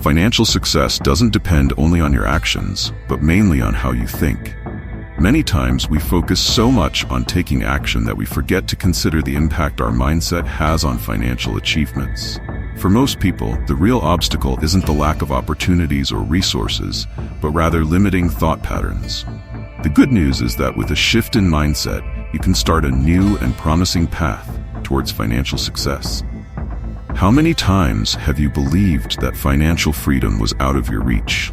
Financial success doesn't depend only on your actions, but mainly on how you think. Many times we focus so much on taking action that we forget to consider the impact our mindset has on financial achievements. For most people, the real obstacle isn't the lack of opportunities or resources, but rather limiting thought patterns. The good news is that with a shift in mindset, you can start a new and promising path towards financial success. How many times have you believed that financial freedom was out of your reach?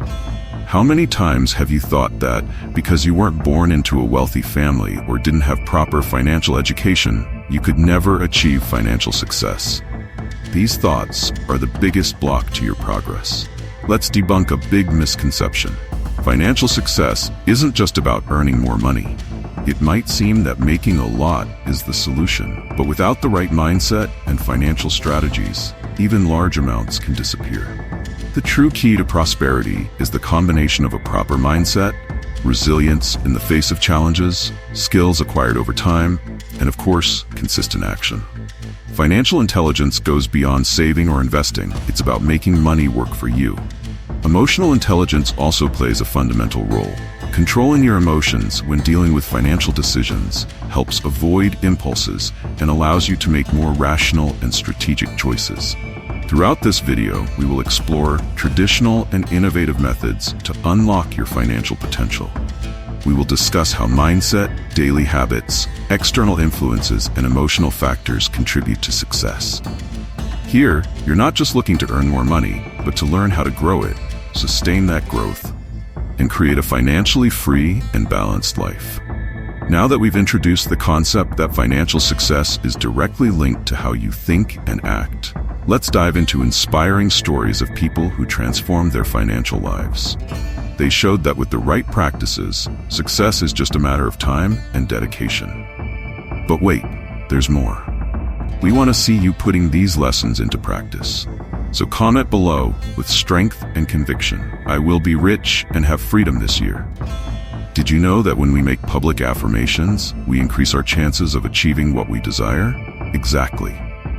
How many times have you thought that because you weren't born into a wealthy family or didn't have proper financial education, you could never achieve financial success? These thoughts are the biggest block to your progress. Let's debunk a big misconception. Financial success isn't just about earning more money. It might seem that making a lot is the solution, but without the right mindset and financial strategies, even large amounts can disappear. The true key to prosperity is the combination of a proper mindset, resilience in the face of challenges, skills acquired over time, and of course, consistent action. Financial intelligence goes beyond saving or investing. It's about making money work for you. Emotional intelligence also plays a fundamental role. Controlling your emotions when dealing with financial decisions helps avoid impulses and allows you to make more rational and strategic choices. Throughout this video, we will explore traditional and innovative methods to unlock your financial potential. We will discuss how mindset, daily habits, external influences, and emotional factors contribute to success. Here, you're not just looking to earn more money, but to learn how to grow it, sustain that growth, and create a financially free and balanced life. Now that we've introduced the concept that financial success is directly linked to how you think and act, let's dive into inspiring stories of people who transformed their financial lives. They showed that with the right practices, success is just a matter of time and dedication. But wait, there's more. We want to see you putting these lessons into practice. So comment below with strength and conviction. I will be rich and have freedom this year. Did you know that when we make public affirmations, we increase our chances of achieving what we desire? Exactly.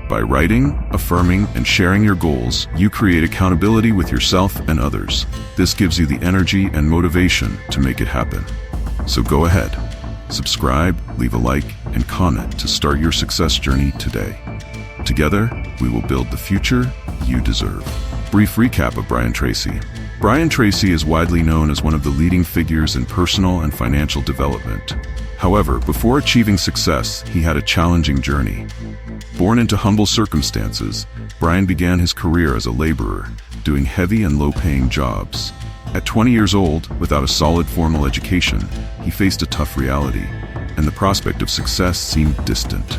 By writing, affirming, and sharing your goals, you create accountability with yourself and others. This gives you the energy and motivation to make it happen. So go ahead, subscribe, leave a like, and comment to start your success journey today. Together, we will build the future you deserve. Brief recap of Brian Tracy. Brian Tracy is widely known as one of the leading figures in personal and financial development. However, before achieving success, he had a challenging journey. Born into humble circumstances, Brian began his career as a laborer, doing heavy and low-paying jobs. At 20 years old, without a solid formal education, he faced a tough reality, and the prospect of success seemed distant.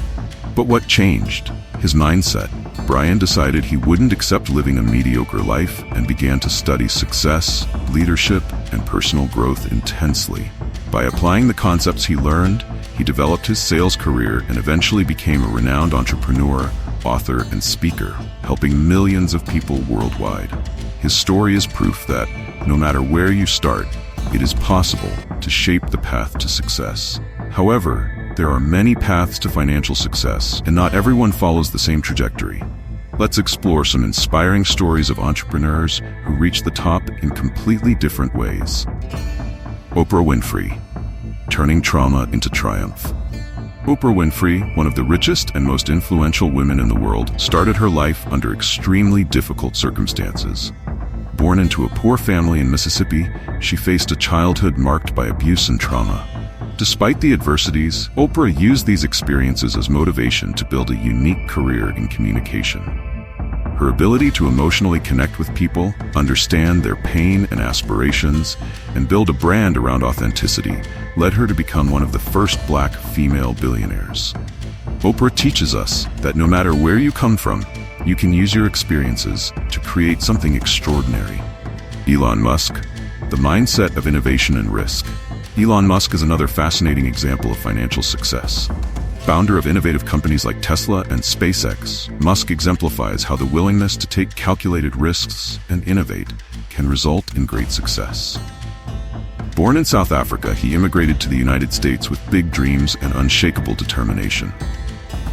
But what changed? His mindset. Brian decided he wouldn't accept living a mediocre life and began to study success, leadership, and personal growth intensely. By applying the concepts he learned, he developed his sales career and eventually became a renowned entrepreneur, author, and speaker, helping millions of people worldwide. His story is proof that, no matter where you start, it is possible to shape the path to success. However, there are many paths to financial success, and not everyone follows the same trajectory. Let's explore some inspiring stories of entrepreneurs who reached the top in completely different ways. Oprah Winfrey, turning trauma into triumph. Oprah Winfrey, one of the richest and most influential women in the world, started her life under extremely difficult circumstances. Born into a poor family in Mississippi, she faced a childhood marked by abuse and trauma. Despite the adversities, Oprah used these experiences as motivation to build a unique career in communication. Her ability to emotionally connect with people, understand their pain and aspirations, and build a brand around authenticity led her to become one of the first Black female billionaires. Oprah teaches us that no matter where you come from, you can use your experiences to create something extraordinary. Elon Musk, the mindset of innovation and risk. Elon Musk is another fascinating example of financial success. Founder of innovative companies like Tesla and SpaceX, Musk exemplifies how the willingness to take calculated risks and innovate can result in great success. Born in South Africa, he immigrated to the United States with big dreams and unshakable determination.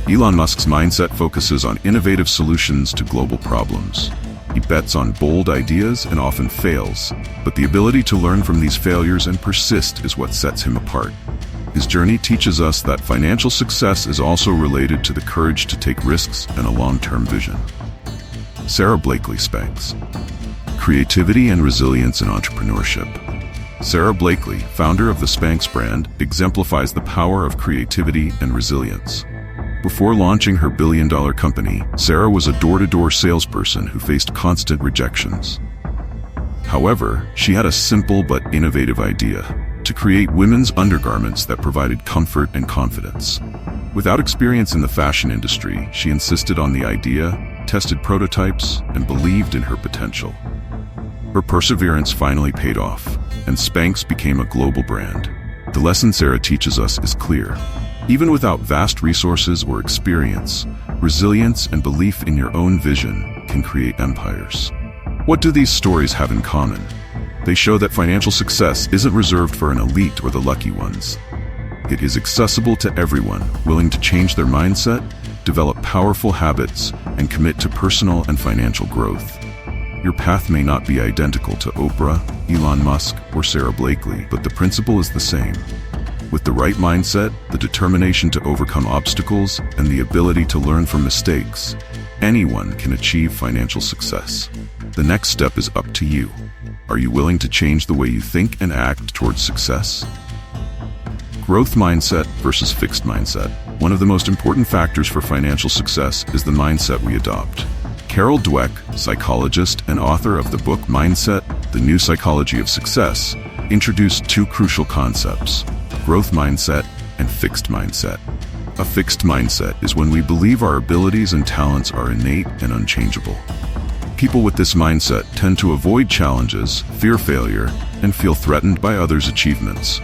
Elon Musk's mindset focuses on innovative solutions to global problems. He bets on bold ideas and often fails, but the ability to learn from these failures and persist is what sets him apart. His journey teaches us that financial success is also related to the courage to take risks and a long-term vision. Sarah Blakely Spanx. Creativity and resilience in entrepreneurship. Sarah Blakely, founder of the Spanx brand, exemplifies the power of creativity and resilience. Before launching her billion-dollar company, Sarah was a door-to-door salesperson who faced constant rejections. However, she had a simple but innovative idea: to create women's undergarments that provided comfort and confidence. Without experience in the fashion industry, she insisted on the idea, tested prototypes, and believed in her potential. Her perseverance finally paid off, and Spanx became a global brand. The lesson Sarah teaches us is clear. Even without vast resources or experience, resilience and belief in your own vision can create empires. What do these stories have in common? They show that financial success isn't reserved for an elite or the lucky ones. It is accessible to everyone willing to change their mindset, develop powerful habits, and commit to personal and financial growth. Your path may not be identical to Oprah, Elon Musk, or Sarah Blakely, but the principle is the same. With the right mindset, the determination to overcome obstacles, and the ability to learn from mistakes, anyone can achieve financial success. The next step is up to you. Are you willing to change the way you think and act towards success? Growth mindset versus fixed mindset. One of the most important factors for financial success is the mindset we adopt. Carol Dweck, psychologist and author of the book Mindset: The New Psychology of Success, introduced two crucial concepts: growth mindset and fixed mindset. A fixed mindset is when we believe our abilities and talents are innate and unchangeable. People with this mindset tend to avoid challenges, fear failure, and feel threatened by others' achievements.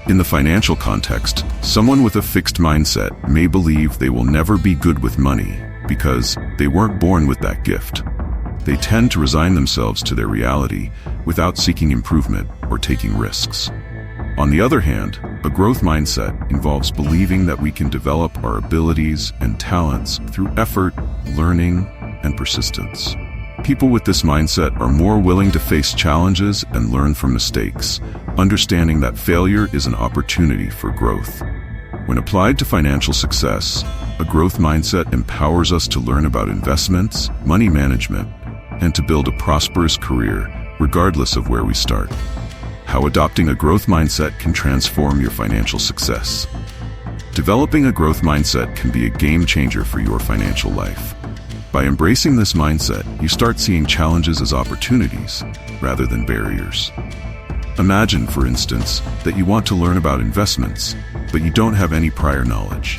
In the financial context, someone with a fixed mindset may believe they will never be good with money because they weren't born with that gift. They tend to resign themselves to their reality without seeking improvement or taking risks. On the other hand, a growth mindset involves believing that we can develop our abilities and talents through effort, learning, and persistence. People with this mindset are more willing to face challenges and learn from mistakes, understanding that failure is an opportunity for growth. When applied to financial success, a growth mindset empowers us to learn about investments, money management, and to build a prosperous career, regardless of where we start. How adopting a growth mindset can transform your financial success. Developing a growth mindset can be a game changer for your financial life. By embracing this mindset, you start seeing challenges as opportunities rather than barriers. Imagine, for instance, that you want to learn about investments, but you don't have any prior knowledge.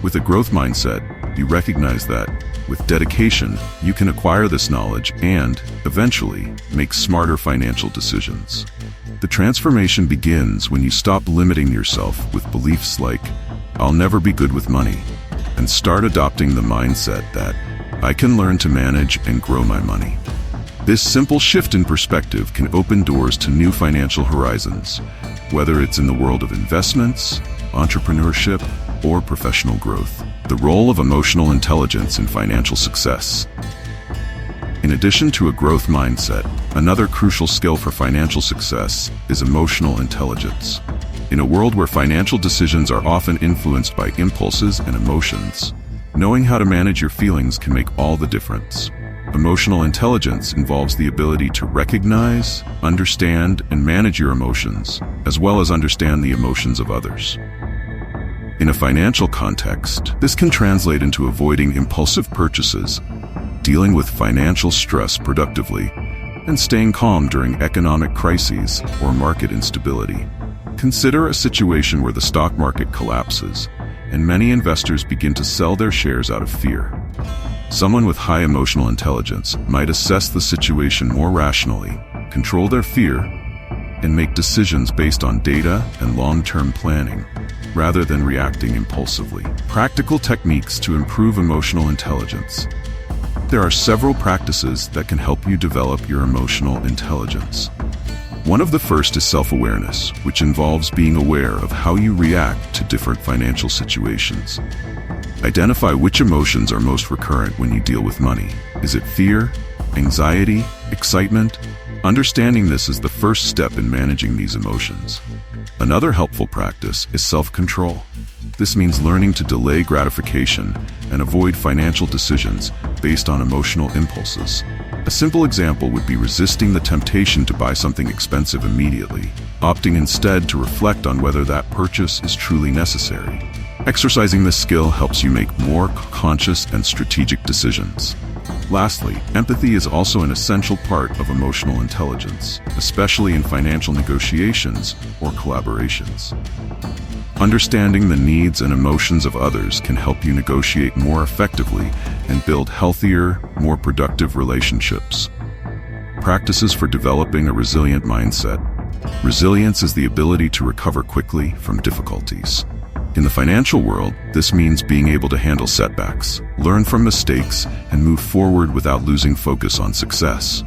With a growth mindset, you recognize that, with dedication, you can acquire this knowledge and, eventually, make smarter financial decisions. The transformation begins when you stop limiting yourself with beliefs like, "I'll never be good with money," and start adopting the mindset that, "I can learn to manage and grow my money." This simple shift in perspective can open doors to new financial horizons, whether it's in the world of investments, entrepreneurship, or professional growth. The role of emotional intelligence in financial success. In addition to a growth mindset, another crucial skill for financial success is emotional intelligence. In a world where financial decisions are often influenced by impulses and emotions, knowing how to manage your feelings can make all the difference. Emotional intelligence involves the ability to recognize, understand, and manage your emotions, as well as understand the emotions of others. In a financial context, this can translate into avoiding impulsive purchases, dealing with financial stress productively, and staying calm during economic crises or market instability. Consider a situation where the stock market collapses, and many investors begin to sell their shares out of fear. Someone with high emotional intelligence might assess the situation more rationally, control their fear, and make decisions based on data and long-term planning, rather than reacting impulsively. Practical techniques to improve emotional intelligence. There are several practices that can help you develop your emotional intelligence. One of the first is self-awareness, which involves being aware of how you react to different financial situations. Identify which emotions are most recurrent when you deal with money. Is it fear, anxiety, excitement. Understanding this is the first step in managing these emotions. Another helpful practice is self-control. This means learning to delay gratification and avoid financial decisions based on emotional impulses. A simple example would be resisting the temptation to buy something expensive immediately, opting instead to reflect on whether that purchase is truly necessary. Exercising this skill helps you make more conscious and strategic decisions. Lastly, empathy is also an essential part of emotional intelligence, especially in financial negotiations or collaborations. Understanding the needs and emotions of others can help you negotiate more effectively and build healthier, more productive relationships. Practices for developing a resilient mindset. Resilience is the ability to recover quickly from difficulties. In the financial world, this means being able to handle setbacks, learn from mistakes, and move forward without losing focus on success.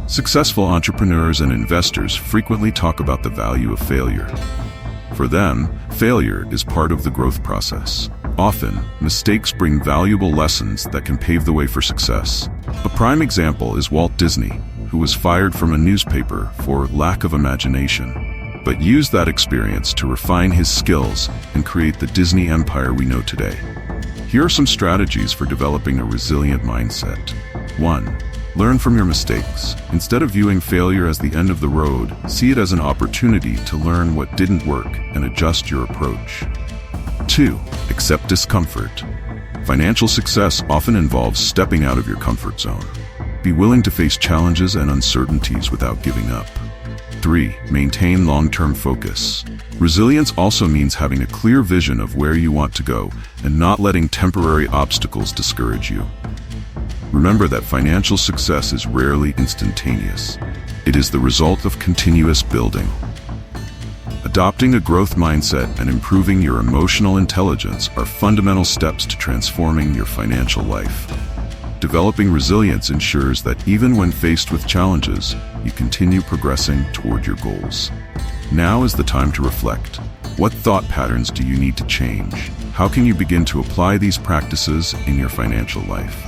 Successful entrepreneurs and investors frequently talk about the value of failure. For them, failure is part of the growth process. Often, mistakes bring valuable lessons that can pave the way for success. A prime example is Walt Disney, who was fired from a newspaper for lack of imagination, but used that experience to refine his skills and create the Disney empire we know today. Here are some strategies for developing a resilient mindset. 1. Learn from your mistakes. Instead of viewing failure as the end of the road, see it as an opportunity to learn what didn't work and adjust your approach. 2. Accept discomfort. Financial success often involves stepping out of your comfort zone. Be willing to face challenges and uncertainties without giving up. 3. Maintain long-term focus. Resilience also means having a clear vision of where you want to go and not letting temporary obstacles discourage you. Remember that financial success is rarely instantaneous. It is the result of continuous building. Adopting a growth mindset and improving your emotional intelligence are fundamental steps to transforming your financial life. Developing resilience ensures that even when faced with challenges, you continue progressing toward your goals. Now is the time to reflect. What thought patterns do you need to change? How can you begin to apply these practices in your financial life?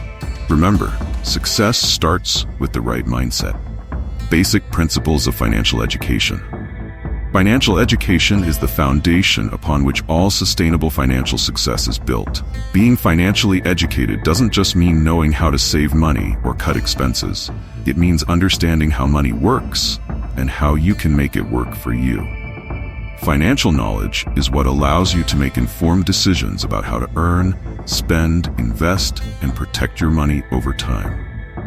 Remember, success starts with the right mindset. Basic principles of financial education. Financial education is the foundation upon which all sustainable financial success is built. Being financially educated doesn't just mean knowing how to save money or cut expenses. It means understanding how money works and how you can make it work for you. Financial knowledge is what allows you to make informed decisions about how to earn, spend, invest, and protect your money over time.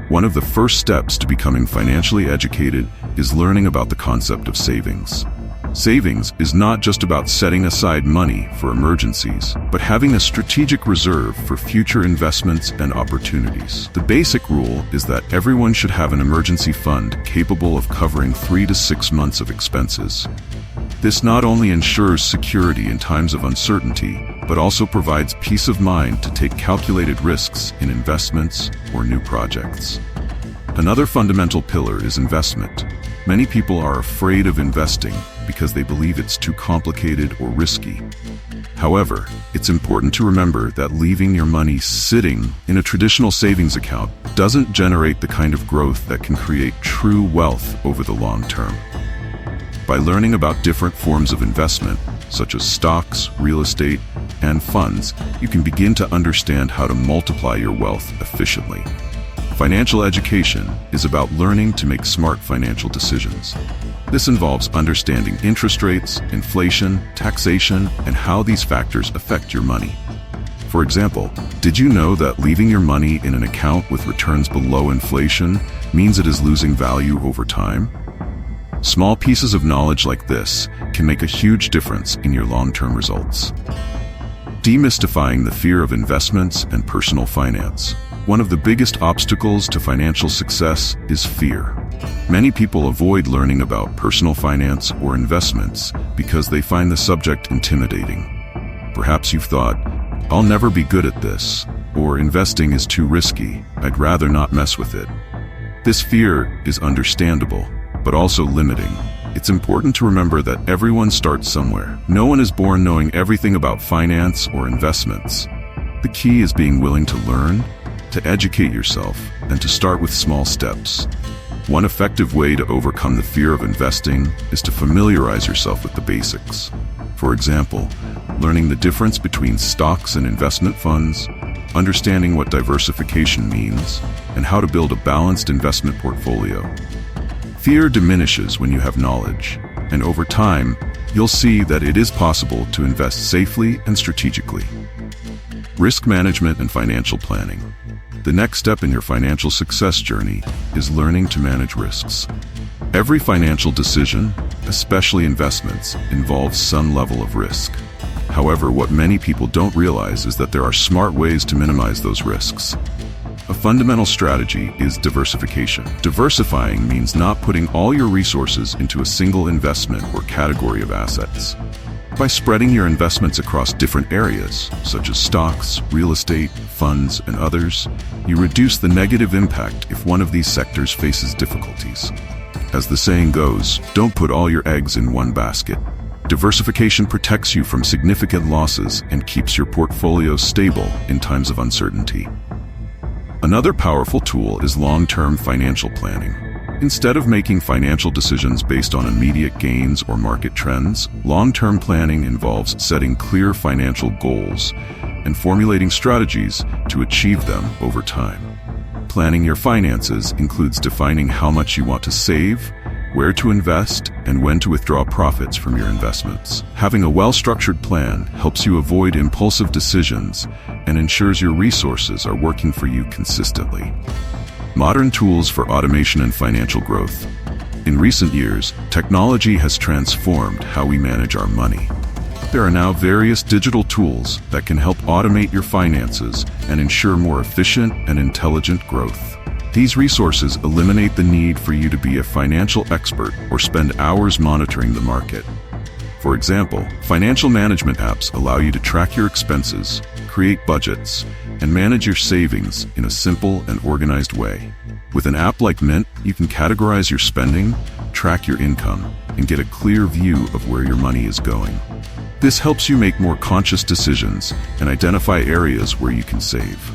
One of the first steps to becoming financially educated is learning about the concept of savings. Savings is not just about setting aside money for emergencies, but having a strategic reserve for future investments and opportunities. The basic rule is that everyone should have an emergency fund capable of covering 3 to 6 months of expenses. This not only ensures security in times of uncertainty, but also provides peace of mind to take calculated risks in investments or new projects. Another fundamental pillar is investment. Many people are afraid of investing because they believe it's too complicated or risky. However, it's important to remember that leaving your money sitting in a traditional savings account doesn't generate the kind of growth that can create true wealth over the long term. By learning about different forms of investment, such as stocks, real estate, and funds, you can begin to understand how to multiply your wealth efficiently. Financial education is about learning to make smart financial decisions. This involves understanding interest rates, inflation, taxation, and how these factors affect your money. For example, did you know that leaving your money in an account with returns below inflation means it is losing value over time? Small pieces of knowledge like this can make a huge difference in your long-term results. Demystifying the fear of investments and personal finance. One of the biggest obstacles to financial success is fear. Many people avoid learning about personal finance or investments because they find the subject intimidating. Perhaps you've thought, "I'll never be good at this," or "investing is too risky, I'd rather not mess with it." This fear is understandable, but also limiting. It's important to remember that everyone starts somewhere. No one is born knowing everything about finance or investments. The key is being willing to learn, to educate yourself, and to start with small steps. One effective way to overcome the fear of investing is to familiarize yourself with the basics. For example, learning the difference between stocks and investment funds, understanding what diversification means, and how to build a balanced investment portfolio. Fear diminishes when you have knowledge, and over time, you'll see that it is possible to invest safely and strategically. Risk management and financial planning. The next step in your financial success journey is learning to manage risks. Every financial decision, especially investments, involves some level of risk. However, what many people don't realize is that there are smart ways to minimize those risks. A fundamental strategy is diversification. Diversifying means not putting all your resources into a single investment or category of assets. By spreading your investments across different areas, such as stocks, real estate, funds, and others, you reduce the negative impact if one of these sectors faces difficulties. As the saying goes, don't put all your eggs in one basket. Diversification protects you from significant losses and keeps your portfolio stable in times of uncertainty. Another powerful tool is long-term financial planning. Instead of making financial decisions based on immediate gains or market trends, long-term planning involves setting clear financial goals and formulating strategies to achieve them over time. Planning your finances includes defining how much you want to save, where to invest, and when to withdraw profits from your investments. Having a well-structured plan helps you avoid impulsive decisions and ensures your resources are working for you consistently. Modern tools for automation and financial growth. In recent years, technology has transformed how we manage our money. There are now various digital tools that can help automate your finances and ensure more efficient and intelligent growth. These resources eliminate the need for you to be a financial expert or spend hours monitoring the market. For example, financial management apps allow you to track your expenses, create budgets, and manage your savings in a simple and organized way. With an app like Mint, you can categorize your spending, track your income, and get a clear view of where your money is going. This helps you make more conscious decisions and identify areas where you can save.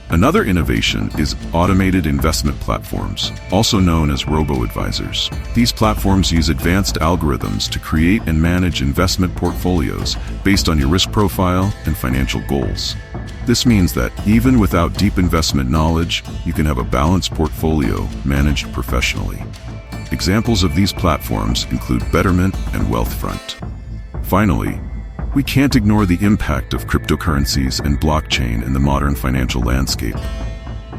Another innovation is automated investment platforms, also known as robo-advisors. These platforms use advanced algorithms to create and manage investment portfolios based on your risk profile and financial goals. This means that even without deep investment knowledge, you can have a balanced portfolio managed professionally. Examples of these platforms include Betterment and Wealthfront. Finally, we can't ignore the impact of cryptocurrencies and blockchain in the modern financial landscape.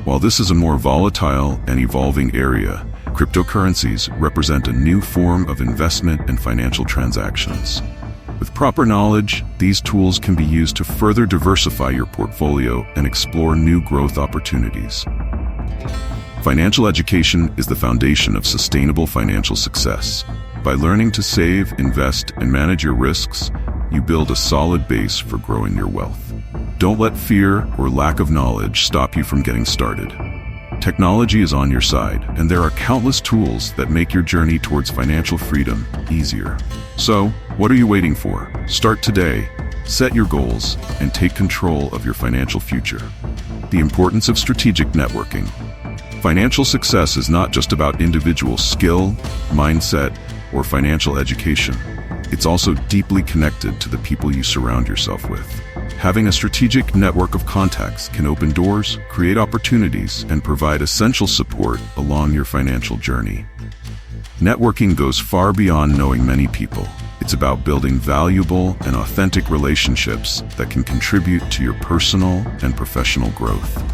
While this is a more volatile and evolving area, cryptocurrencies represent a new form of investment and financial transactions. With proper knowledge, these tools can be used to further diversify your portfolio and explore new growth opportunities. Financial education is the foundation of sustainable financial success. By learning to save, invest, and manage your risks, you build a solid base for growing your wealth. Don't let fear or lack of knowledge stop you from getting started. Technology is on your side, and there are countless tools that make your journey towards financial freedom easier. So, what are you waiting for? Start today, set your goals, and take control of your financial future. The importance of strategic networking. Financial success is not just about individual skill, mindset, or financial education. It's also deeply connected to the people you surround yourself with. Having a strategic network of contacts can open doors, create opportunities, and provide essential support along your financial journey. Networking goes far beyond knowing many people. It's about building valuable and authentic relationships that can contribute to your personal and professional growth.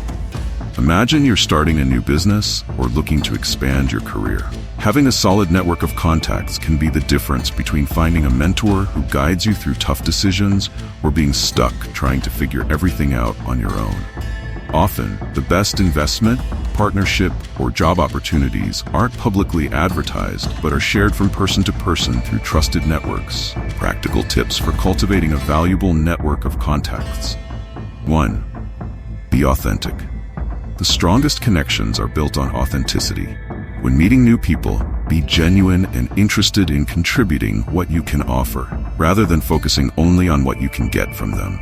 Imagine you're starting a new business or looking to expand your career. Having a solid network of contacts can be the difference between finding a mentor who guides you through tough decisions or being stuck trying to figure everything out on your own. Often, the best investment, partnership, or job opportunities aren't publicly advertised but are shared from person to person through trusted networks. Practical tips for cultivating a valuable network of contacts. 1. Be authentic. The strongest connections are built on authenticity. When meeting new people, be genuine and interested in contributing what you can offer, rather than focusing only on what you can get from them.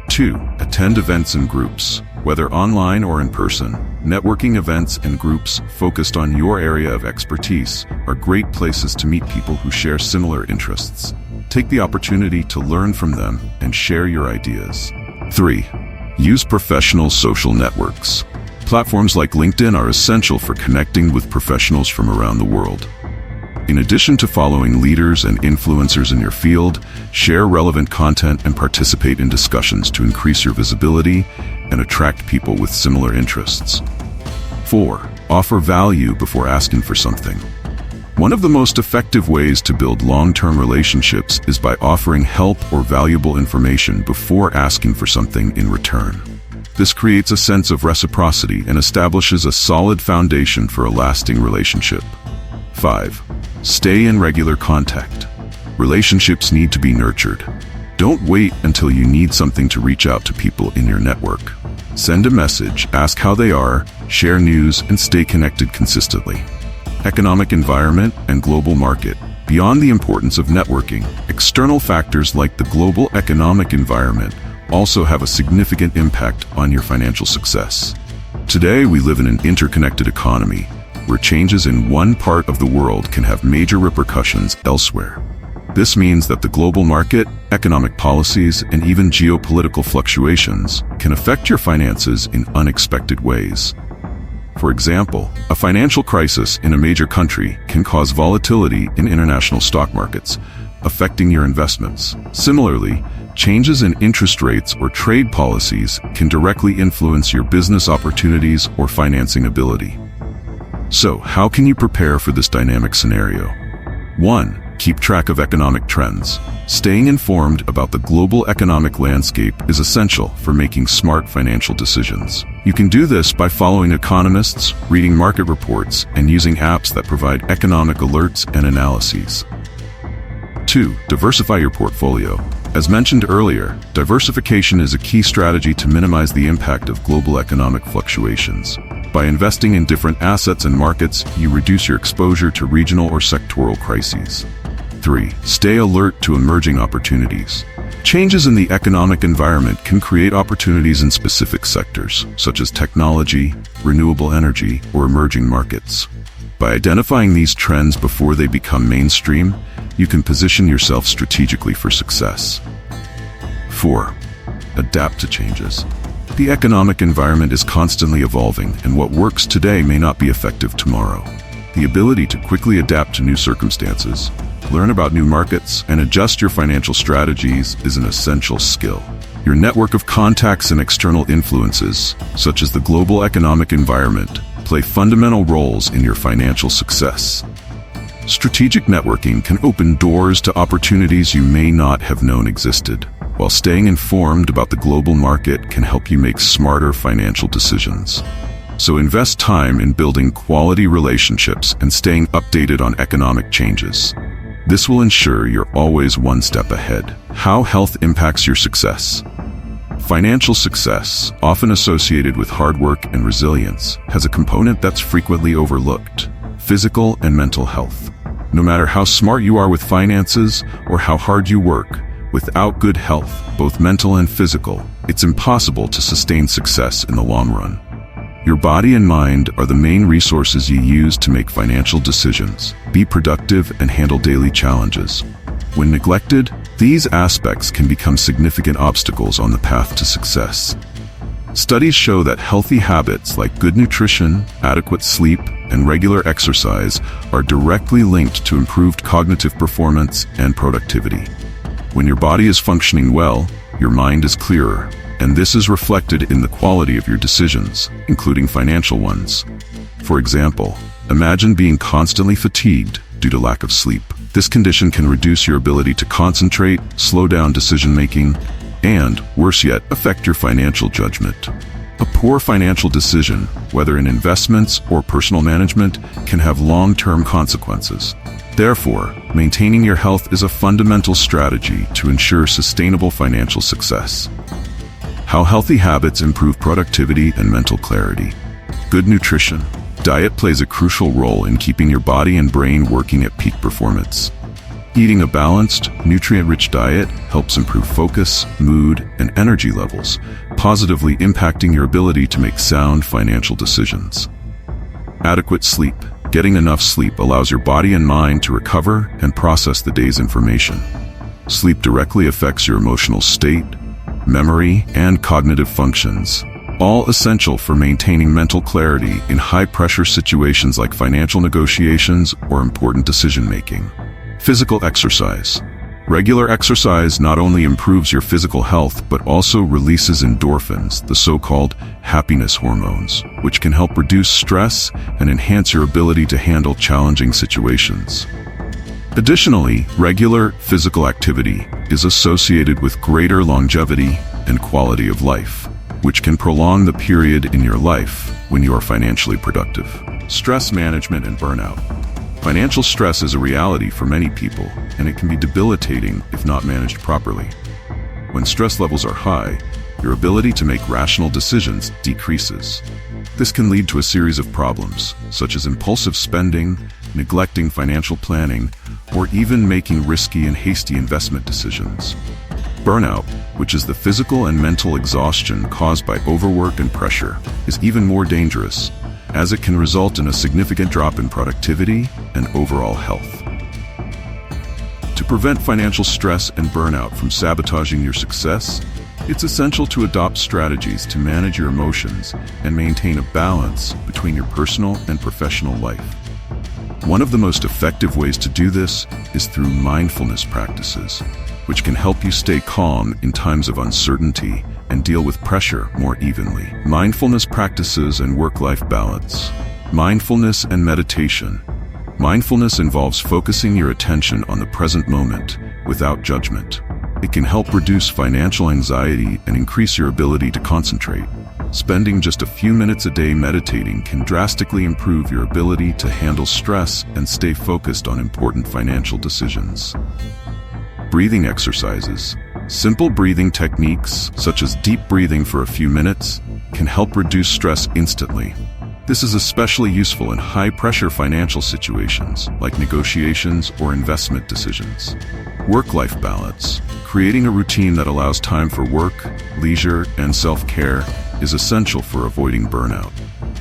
2. Attend events and groups. Whether online or in person, networking events and groups focused on your area of expertise are great places to meet people who share similar interests. Take the opportunity to learn from them and share your ideas. 3. Use professional social networks. Platforms like LinkedIn are essential for connecting with professionals from around the world. In addition to following leaders and influencers in your field, share relevant content and participate in discussions to increase your visibility and attract people with similar interests. 4. Offer value before asking for something. One of the most effective ways to build long-term relationships is by offering help or valuable information before asking for something in return. This creates a sense of reciprocity and establishes a solid foundation for a lasting relationship. 5. Stay in regular contact. Relationships need to be nurtured. Don't wait until you need something to reach out to people in your network. Send a message, ask how they are, share news, and stay connected consistently. Economic environment and global market. Beyond the importance of networking, external factors like the global economic environment also have a significant impact on your financial success. Today, we live in an interconnected economy where changes in one part of the world can have major repercussions elsewhere. This means that the global market, economic policies, and even geopolitical fluctuations can affect your finances in unexpected ways. For example, a financial crisis in a major country can cause volatility in international stock markets, affecting your investments. Similarly, changes in interest rates or trade policies can directly influence your business opportunities or financing ability. So, how can you prepare for this dynamic scenario? 1. Keep track of economic trends. Staying informed about the global economic landscape is essential for making smart financial decisions. You can do this by following economists, reading market reports, and using apps that provide economic alerts and analyses. 2. Diversify your portfolio. As mentioned earlier, diversification is a key strategy to minimize the impact of global economic fluctuations. By investing in different assets and markets, you reduce your exposure to regional or sectoral crises. 3. Stay alert to emerging opportunities. Changes in the economic environment can create opportunities in specific sectors, such as technology, renewable energy, or emerging markets. By identifying these trends before they become mainstream, you can position yourself strategically for success. 4. Adapt to changes. The economic environment is constantly evolving, and what works today may not be effective tomorrow. The ability to quickly adapt to new circumstances, learn about new markets, and adjust your financial strategies is an essential skill. Your network of contacts and external influences, such as the global economic environment, play fundamental roles in your financial success. Strategic networking can open doors to opportunities you may not have known existed, while staying informed about the global market can help you make smarter financial decisions. So invest time in building quality relationships and staying updated on economic changes. This will ensure you're always one step ahead. How health impacts your success. Financial success, often associated with hard work and resilience, has a component that's frequently overlooked: physical and mental health. No matter how smart you are with finances or how hard you work, without good health, both mental and physical, it's impossible to sustain success in the long run. Your body and mind are the main resources you use to make financial decisions, be productive, and handle daily challenges. When neglected, these aspects can become significant obstacles on the path to success. Studies show that healthy habits like good nutrition, adequate sleep, and regular exercise are directly linked to improved cognitive performance and productivity. When your body is functioning well, your mind is clearer, and this is reflected in the quality of your decisions, including financial ones. For example, imagine being constantly fatigued due to lack of sleep. This condition can reduce your ability to concentrate, slow down decision-making, and, worse yet, affect your financial judgment. A poor financial decision, whether in investments or personal management, can have long-term consequences. Therefore, maintaining your health is a fundamental strategy to ensure sustainable financial success. How healthy habits improve productivity and mental clarity. Good nutrition. Diet plays a crucial role in keeping your body and brain working at peak performance. Eating a balanced, nutrient-rich diet helps improve focus, mood, and energy levels, positively impacting your ability to make sound financial decisions. Adequate sleep. Getting enough sleep allows your body and mind to recover and process the day's information. Sleep directly affects your emotional state, memory, and cognitive functions, all essential for maintaining mental clarity in high-pressure situations like financial negotiations or important decision-making. Physical exercise. Regular exercise not only improves your physical health but also releases endorphins, the so-called happiness hormones, which can help reduce stress and enhance your ability to handle challenging situations. Additionally, regular physical activity is associated with greater longevity and quality of life, which can prolong the period in your life when you are financially productive. Stress management and burnout. Financial stress is a reality for many people, and it can be debilitating if not managed properly. When stress levels are high, your ability to make rational decisions decreases. This can lead to a series of problems, such as impulsive spending, neglecting financial planning, or even making risky and hasty investment decisions. Burnout, which is the physical and mental exhaustion caused by overwork and pressure, is even more dangerous, as it can result in a significant drop in productivity and overall health. To prevent financial stress and burnout from sabotaging your success, it's essential to adopt strategies to manage your emotions and maintain a balance between your personal and professional life. One of the most effective ways to do this is through mindfulness practices, which can help you stay calm in times of uncertainty and deal with pressure more evenly. Mindfulness practices and work-life balance. Mindfulness and meditation. Mindfulness involves focusing your attention on the present moment without judgment. It can help reduce financial anxiety and increase your ability to concentrate. Spending just a few minutes a day meditating can drastically improve your ability to handle stress and stay focused on important financial decisions. Breathing exercises. Simple breathing techniques, such as deep breathing for a few minutes, can help reduce stress instantly. This is especially useful in high-pressure financial situations, like negotiations or investment decisions. Work-life balance. Creating a routine that allows time for work, leisure, and self-care is essential for avoiding burnout.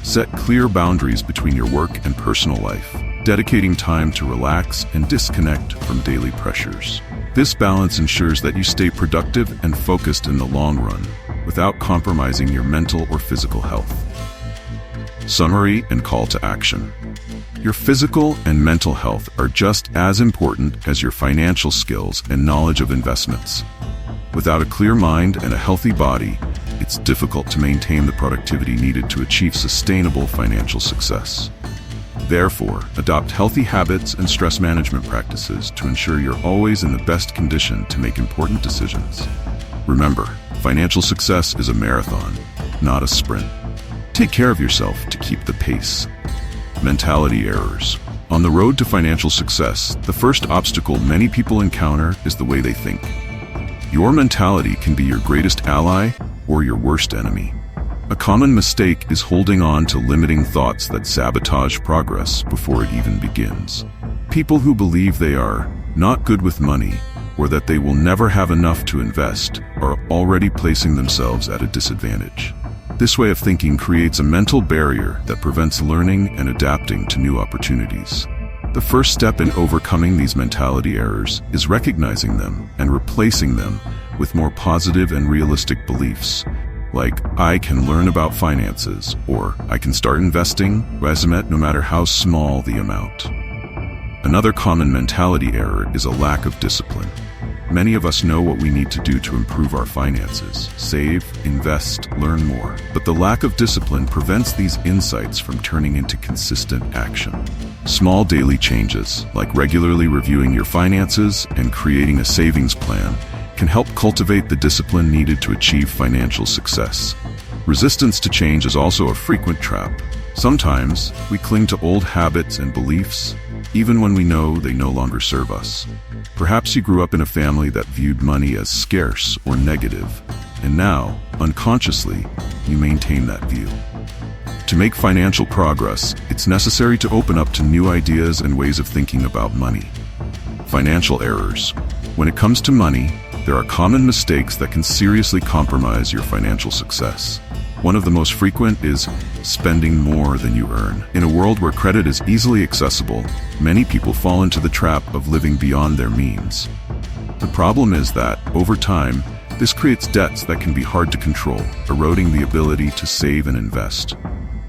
Set clear boundaries between your work and personal life, dedicating time to relax and disconnect from daily pressures. This balance ensures that you stay productive and focused in the long run, without compromising your mental or physical health. Summary and call to action. Your physical and mental health are just as important as your financial skills and knowledge of investments. Without a clear mind and a healthy body, it's difficult to maintain the productivity needed to achieve sustainable financial success. Therefore, adopt healthy habits and stress management practices to ensure you're always in the best condition to make important decisions. Remember, financial success is a marathon, not a sprint. Take care of yourself to keep the pace. Mentality errors. On the road to financial success, the first obstacle many people encounter is the way they think. Your mentality can be your greatest ally or your worst enemy. A common mistake is holding on to limiting thoughts that sabotage progress before it even begins. People who believe they are not good with money or that they will never have enough to invest are already placing themselves at a disadvantage. This way of thinking creates a mental barrier that prevents learning and adapting to new opportunities. The first step in overcoming these mentality errors is recognizing them and replacing them with more positive and realistic beliefs, like, I can learn about finances, or I can start investing, no matter how small the amount. Another common mentality error is a lack of discipline. Many of us know what we need to do to improve our finances: save, invest, learn more. But the lack of discipline prevents these insights from turning into consistent action. Small daily changes, like regularly reviewing your finances and creating a savings plan, can help cultivate the discipline needed to achieve financial success. Resistance to change is also a frequent trap. Sometimes, we cling to old habits and beliefs, even when we know they no longer serve us. Perhaps you grew up in a family that viewed money as scarce or negative, and now, unconsciously, you maintain that view. To make financial progress, it's necessary to open up to new ideas and ways of thinking about money. Financial errors. When it comes to money, there are common mistakes that can seriously compromise your financial success. One of the most frequent is spending more than you earn. In a world where credit is easily accessible, many people fall into the trap of living beyond their means. The problem is that, over time, this creates debts that can be hard to control, eroding the ability to save and invest.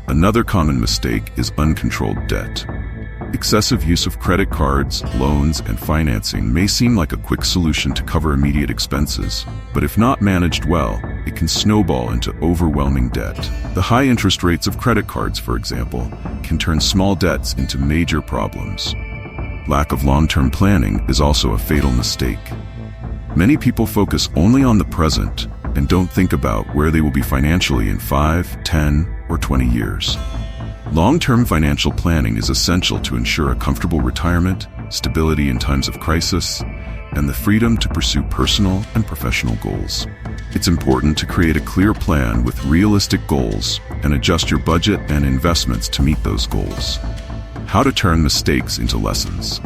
Another common mistake is uncontrolled debt. Excessive use of credit cards, loans, and financing may seem like a quick solution to cover immediate expenses, but if not managed well, it can snowball into overwhelming debt. The high interest rates of credit cards, for example, can turn small debts into major problems. Lack of long-term planning is also a fatal mistake. Many people focus only on the present and don't think about where they will be financially in 5, 10, or 20 years. Long-term financial planning is essential to ensure a comfortable retirement, stability in times of crisis, and the freedom to pursue personal and professional goals. It's important to create a clear plan with realistic goals and adjust your budget and investments to meet those goals. How to turn mistakes into lessons.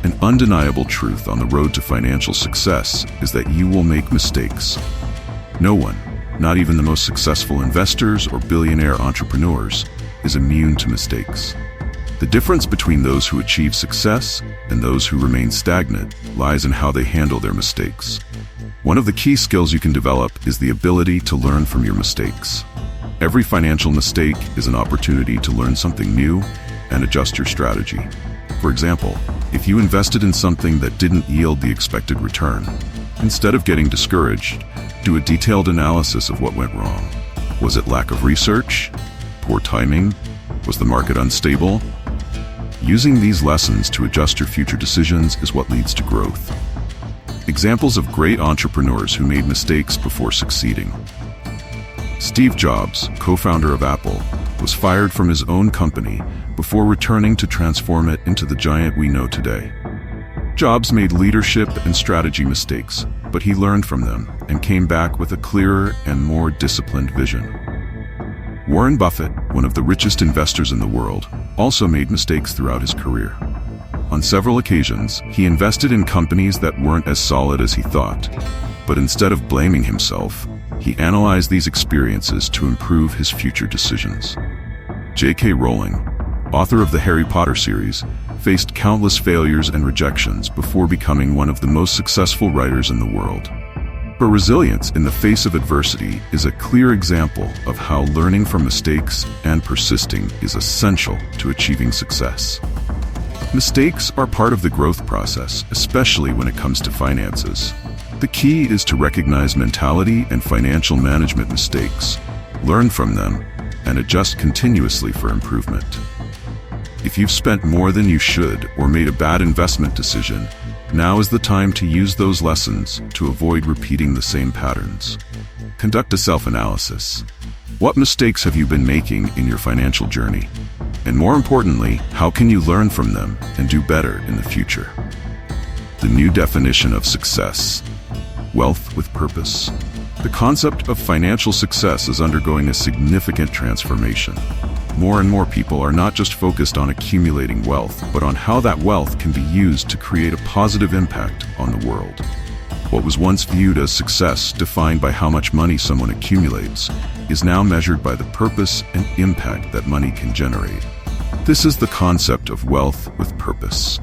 An undeniable truth on the road to financial success is that you will make mistakes. No one, not even the most successful investors or billionaire entrepreneurs, is immune to mistakes. The difference between those who achieve success and those who remain stagnant lies in how they handle their mistakes. One of the key skills you can develop is the ability to learn from your mistakes. Every financial mistake is an opportunity to learn something new and adjust your strategy. For example, if you invested in something that didn't yield the expected return, instead of getting discouraged, do a detailed analysis of what went wrong. Was it lack of research? Poor timing? Was the market unstable? Using these lessons to adjust your future decisions is what leads to growth. Examples of great entrepreneurs who made mistakes before succeeding. Steve Jobs, co-founder of Apple, was fired from his own company before returning to transform it into the giant we know today. Jobs made leadership and strategy mistakes, but he learned from them and came back with a clearer and more disciplined vision. Warren Buffett, one of the richest investors in the world, also made mistakes throughout his career. On several occasions, he invested in companies that weren't as solid as he thought, but instead of blaming himself, he analyzed these experiences to improve his future decisions. J.K. Rowling, author of the Harry Potter series, faced countless failures and rejections before becoming one of the most successful writers in the world. Her resilience in the face of adversity is a clear example of how learning from mistakes and persisting is essential to achieving success. Mistakes are part of the growth process, especially when it comes to finances. The key is to recognize mentality and financial management mistakes, learn from them, and adjust continuously for improvement. If you've spent more than you should or made a bad investment decision, now is the time to use those lessons to avoid repeating the same patterns. Conduct a self-analysis. What mistakes have you been making in your financial journey? And more importantly, how can you learn from them and do better in the future? The new definition of success: wealth with purpose. The concept of financial success is undergoing a significant transformation. More and more people are not just focused on accumulating wealth, but on how that wealth can be used to create a positive impact on the world. What was once viewed as success, defined by how much money someone accumulates, is now measured by the purpose and impact that money can generate. This is the concept of wealth with purpose.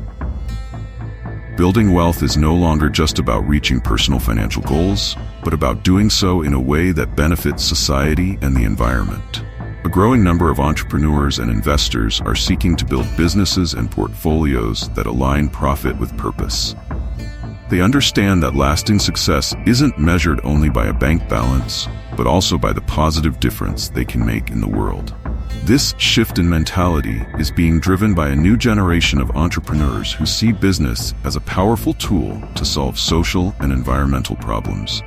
Building wealth is no longer just about reaching personal financial goals, but about doing so in a way that benefits society and the environment. A growing number of entrepreneurs and investors are seeking to build businesses and portfolios that align profit with purpose. They understand that lasting success isn't measured only by a bank balance, but also by the positive difference they can make in the world. This shift in mentality is being driven by a new generation of entrepreneurs who see business as a powerful tool to solve social and environmental problems.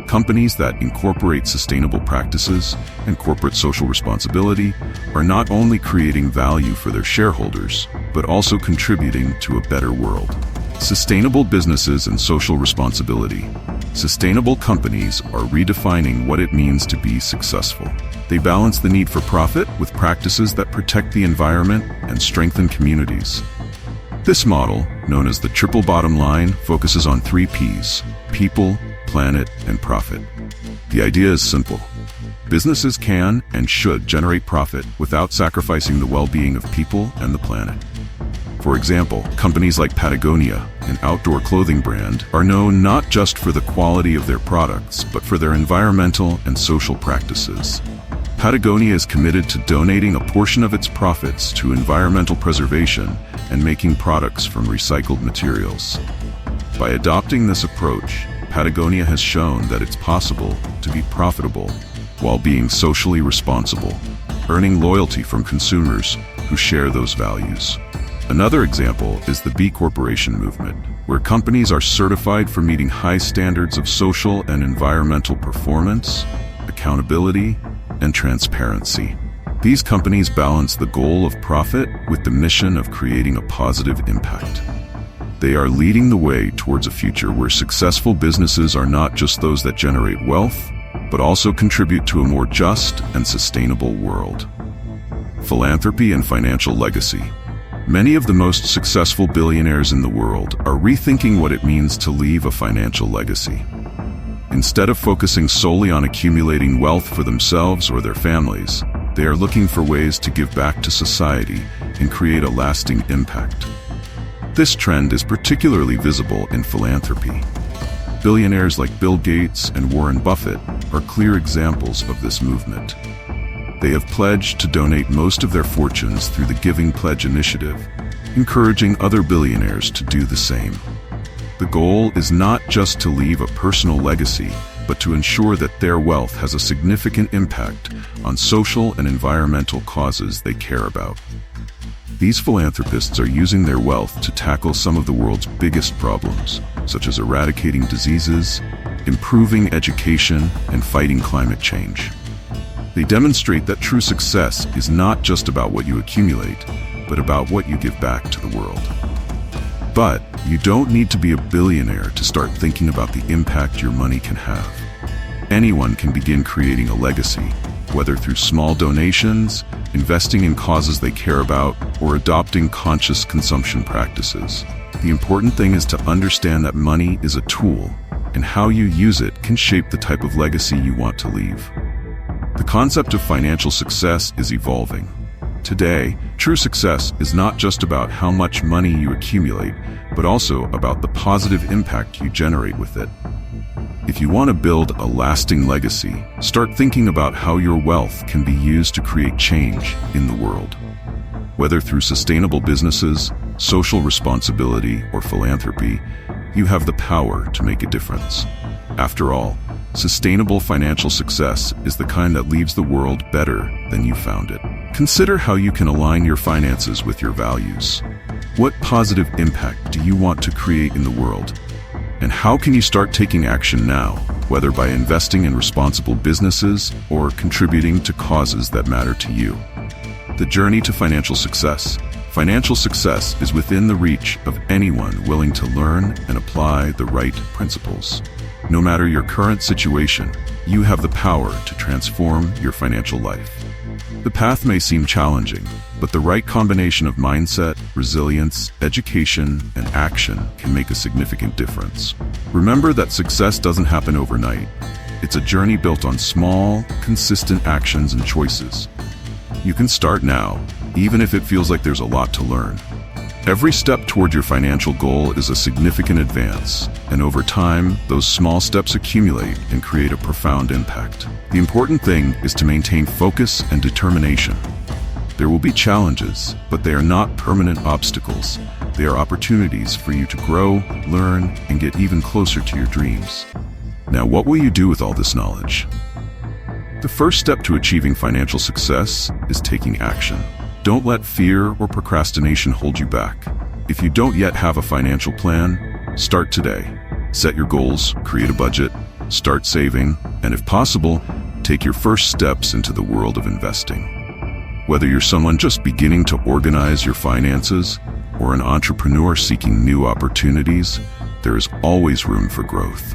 Companies that incorporate sustainable practices and corporate social responsibility are not only creating value for their shareholders, but also contributing to a better world. Sustainable businesses and social responsibility. Sustainable companies are redefining what it means to be successful. They balance the need for profit with practices that protect the environment and strengthen communities. This model, known as the triple bottom line, focuses on 3 P's: people, planet, and profit. The idea is simple. Businesses can and should generate profit without sacrificing the well-being of people and the planet. For example, companies like Patagonia, an outdoor clothing brand, are known not just for the quality of their products, but for their environmental and social practices. Patagonia is committed to donating a portion of its profits to environmental preservation and making products from recycled materials. By adopting this approach, Patagonia has shown that it's possible to be profitable while being socially responsible, earning loyalty from consumers who share those values. Another example is the B Corporation movement, where companies are certified for meeting high standards of social and environmental performance, accountability, and transparency. These companies balance the goal of profit with the mission of creating a positive impact. They are leading the way towards a future where successful businesses are not just those that generate wealth, but also contribute to a more just and sustainable world. Philanthropy and financial legacy. Many of the most successful billionaires in the world are rethinking what it means to leave a financial legacy. Instead of focusing solely on accumulating wealth for themselves or their families, they are looking for ways to give back to society and create a lasting impact. This trend is particularly visible in philanthropy. Billionaires like Bill Gates and Warren Buffett are clear examples of this movement. They have pledged to donate most of their fortunes through the Giving Pledge initiative, encouraging other billionaires to do the same. The goal is not just to leave a personal legacy, but to ensure that their wealth has a significant impact on social and environmental causes they care about. These philanthropists are using their wealth to tackle some of the world's biggest problems, such as eradicating diseases, improving education, and fighting climate change. They demonstrate that true success is not just about what you accumulate, but about what you give back to the world. But you don't need to be a billionaire to start thinking about the impact your money can have. Anyone can begin creating a legacy, whether through small donations, investing in causes they care about, or adopting conscious consumption practices. The important thing is to understand that money is a tool, and how you use it can shape the type of legacy you want to leave. The concept of financial success is evolving. Today, true success is not just about how much money you accumulate, but also about the positive impact you generate with it. If you want to build a lasting legacy, start thinking about how your wealth can be used to create change in the world. Whether through sustainable businesses, social responsibility, or philanthropy, you have the power to make a difference. After all, sustainable financial success is the kind that leaves the world better than you found it. Consider how you can align your finances with your values. What positive impact do you want to create in the world? And how can you start taking action now, whether by investing in responsible businesses or contributing to causes that matter to you? The journey to financial success. Financial success is within the reach of anyone willing to learn and apply the right principles. No matter your current situation, you have the power to transform your financial life. The path may seem challenging, but the right combination of mindset, resilience, education, and action can make a significant difference. Remember that success doesn't happen overnight. It's a journey built on small, consistent actions and choices. You can start now, even if it feels like there's a lot to learn. Every step toward your financial goal is a significant advance, and over time, those small steps accumulate and create a profound impact. The important thing is to maintain focus and determination. There will be challenges, but they are not permanent obstacles. They are opportunities for you to grow, learn, and get even closer to your dreams. Now, what will you do with all this knowledge? The first step to achieving financial success is taking action. Don't let fear or procrastination hold you back. If you don't yet have a financial plan, start today. Set your goals, create a budget, start saving, and if possible, take your first steps into the world of investing. Whether you're someone just beginning to organize your finances or an entrepreneur seeking new opportunities, there is always room for growth.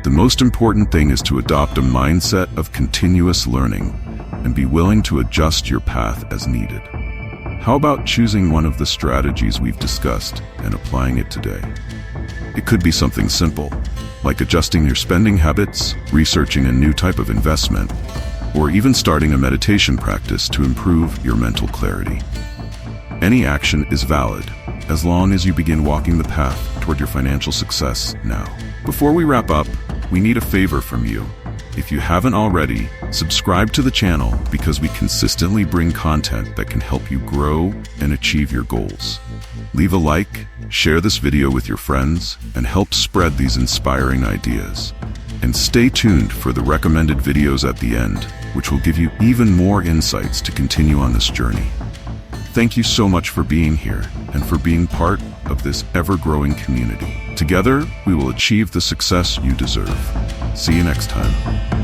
The most important thing is to adopt a mindset of continuous learning and be willing to adjust your path as needed. How about choosing one of the strategies we've discussed and applying it today? It could be something simple, like adjusting your spending habits, researching a new type of investment, or even starting a meditation practice to improve your mental clarity. Any action is valid, as long as you begin walking the path toward your financial success now. Before we wrap up, we need a favor from you. If you haven't already, subscribe to the channel because we consistently bring content that can help you grow and achieve your goals. Leave a like, share this video with your friends, and help spread these inspiring ideas. And stay tuned for the recommended videos at the end, which will give you even more insights to continue on this journey. Thank you so much for being here and for being part of this ever-growing community. Together, we will achieve the success you deserve. See you next time.